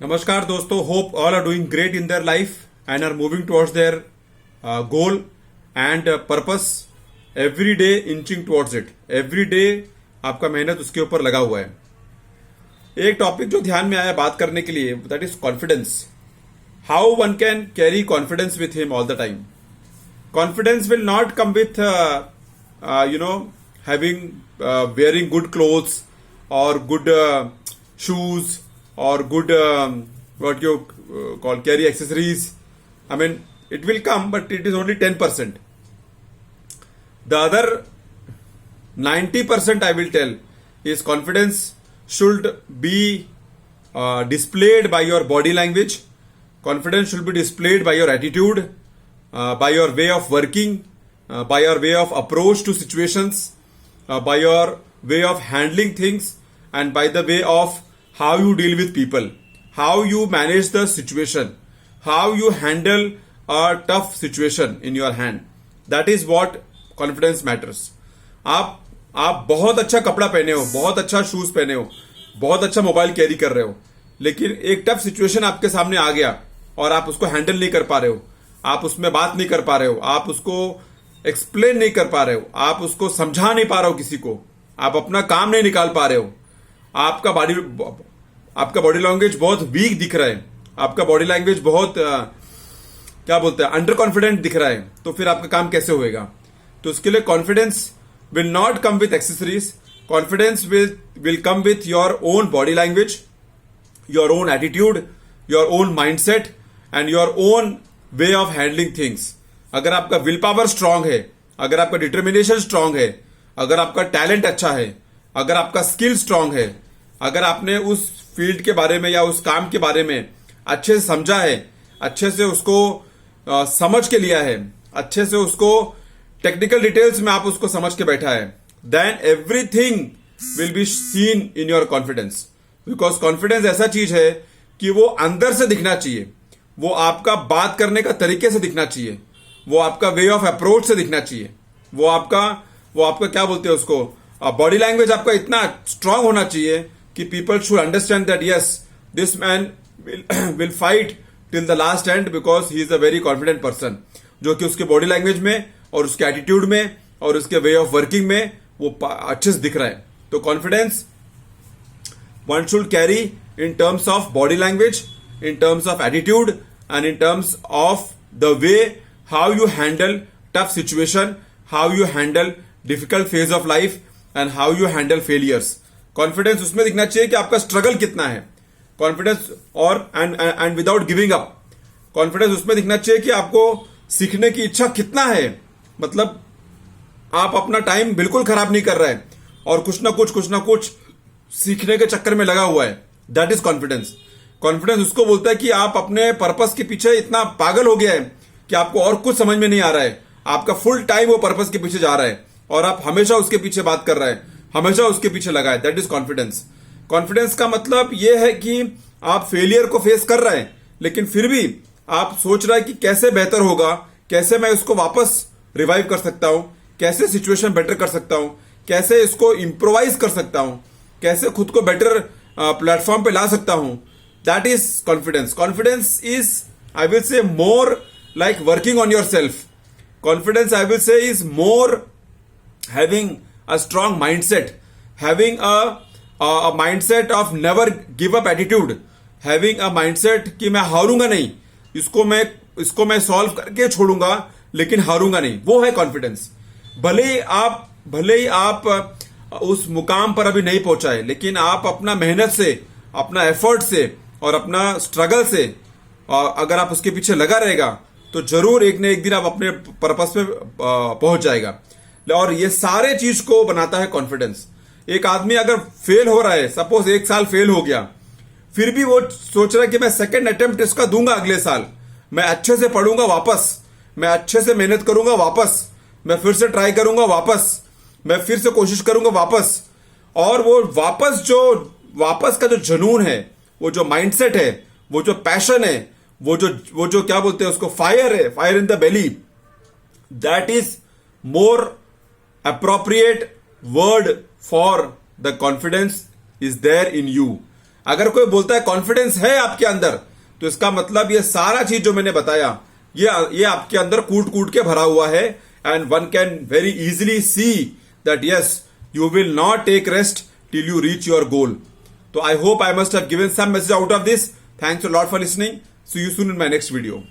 नमस्कार दोस्तों, hope all are doing great in their life and are moving towards their goal and purpose every day, inching towards it. Every day आपका मेहनत उसके ऊपर लगा हुआ है। एक टॉपिक जो ध्यान में आया बात करने के लिए, that is confidence. How one can carry confidence with him all the time. Confidence will not come with having wearing good clothes or good shoes or good what you call carry accessories. I mean, it will come, but it is only 10%. The other 90% I will tell is confidence should be displayed by your body language. Confidence should be displayed by your attitude, by your way of working, by your way of approach to situations, by your way of handling things, and by the way of how you deal with people, how you manage the situation, how you handle a tough situation in your hand. That is what confidence matters. आप बहुत अच्छा कपड़ा पहने हो, बहुत अच्छा shoes पहने हो, बहुत अच्छा मोबाइल कैरी कर रहे हो, लेकिन एक टफ सिचुएशन आपके सामने आ गया और आप उसको हैंडल नहीं कर पा रहे हो, आप उसमें बात नहीं कर पा रहे हो, आप उसको एक्सप्लेन नहीं कर पा रहे हो, आप उसको समझा नहीं पा रहे हो किसी को, आप अपना काम नहीं निकाल पा रहे हो, आपका बॉडी लैंग्वेज बहुत वीक दिख रहा है, आपका बॉडी लैंग्वेज बहुत क्या बोलते हैं, अंडर कॉन्फिडेंट दिख रहा है, तो फिर आपका काम कैसे होएगा। तो उसके लिए confidence will not come with accessories. Confidence will come with your own body language, your own attitude, your own mindset and your own way of handling things. अगर आपका विल पावर स्ट्रांग है, अगर आपका डिटर्मिनेशन स्ट्रांग है, अगर आपका talent अच्छा है, अगर आपका स्किल स्ट्रांग है, अगर आपने उस फील्ड के बारे में या उस काम के बारे में अच्छे से समझा है, अच्छे से उसको समझ के लिया है, अच्छे से उसको टेक्निकल डिटेल्स में आप उसको समझ के बैठा है, then everything will be seen in your confidence. Because confidence ऐसा चीज है कि वो अंदर से दिखना चाहिए, वो आपका बात करने का तरीके से दिखना चाहिए, वो आपका वे ऑफ अप्रोच से दिखना चाहिए, वो आपका क्या बोलते हैं उसको, बॉडी लैंग्वेज आपका इतना स्ट्रांग होना चाहिए कि people should understand that yes, this man will fight till the last and because he is a very confident person. जो कि उसके बॉडी लैंग्वेज में और उसके एटीट्यूड में और उसके वे ऑफ वर्किंग में वो अच्छे से दिख रहा है। तो confidence one should carry in terms of body language, in terms of attitude, and in terms of the way how you handle tough situation, how you handle difficult phase of life, and how you handle failures. Confidence उसमें दिखना चाहिए कि आपका struggle कितना है। Confidence और and without giving up. Confidence उसमें दिखना चाहिए कि आपको सीखने की इच्छा कितना है, मतलब आप अपना टाइम बिल्कुल खराब नहीं कर रहे हैं और कुछ ना कुछ सीखने के चक्कर में लगा हुआ है। That is confidence. कॉन्फिडेंस उसको बोलता है कि आप अपने पर्पस के पीछे इतना पागल हो गया है कि आपको और कुछ समझ में नहीं आ रहा है, आपका फुल टाइम वो पर्पस के पीछे जा रहा है और आप हमेशा उसके पीछे बात कर रहे हैं, हमेशा उसके पीछे लगा है। That is confidence. कॉन्फिडेंस का मतलब यह है कि आप फेलियर को फेस कर रहे हैं, लेकिन फिर भी आप सोच रहे हैं कि कैसे बेहतर होगा, कैसे मैं उसको वापस रिवाइव कर सकता हूं, कैसे सिचुएशन बेटर कर सकता हूं, कैसे इसको इंप्रोवाइज कर सकता हूं, कैसे खुद को बेटर प्लेटफॉर्म पे ला सकता हूं। That is confidence. Confidence is, I will say, more like working on yourself. Confidence, I will say, is more having a strong mindset, having a mindset of never give up attitude, having a mindset कि मैं हारूंगा नहीं, इसको मैं solve करके छोड़ूंगा लेकिन हारूंगा नहीं। वो है कॉन्फिडेंस। भले ही आप उस मुकाम पर अभी नहीं पहुंचाए, लेकिन आप अपना मेहनत से, अपना एफर्ट से और अपना स्ट्रगल से अगर आप उसके पीछे लगा रहेगा तो जरूर एक न एक दिन आप अपने पर्पस पे पहुंच जाएगा। और ये सारे चीज को बनाता है कॉन्फिडेंस। एक आदमी अगर फेल हो रहा है, सपोज 1 साल फेल हो गया, फिर भी वो सोच रहा है कि मैं सेकंड अटेम्प्ट इसका दूंगा अगले साल, मैं अच्छे से पढ़ूंगा वापस, मैं अच्छे से मेहनत करूंगा वापस, मैं फिर से ट्राई करूंगा वापस, मैं फिर से कोशिश करूंगा वापस। और वो वापस का जो जुनून है, वो जो माइंडसेट है, वो जो पैशन है, वो जो क्या बोलते हैं उसको, फायर है, fire in the belly, that is more appropriate word for the confidence is there in you. अगर कोई बोलता है कॉन्फिडेंस है आपके अंदर, तो इसका मतलब ये सारा चीज जो मैंने बताया ये आपके अंदर कूट कूट के भरा हुआ है, and one can very easily see that yes you will not take rest till you reach your goal. तो I hope I must have given some message out of this. Thanks a lot for listening. See you soon in my next video.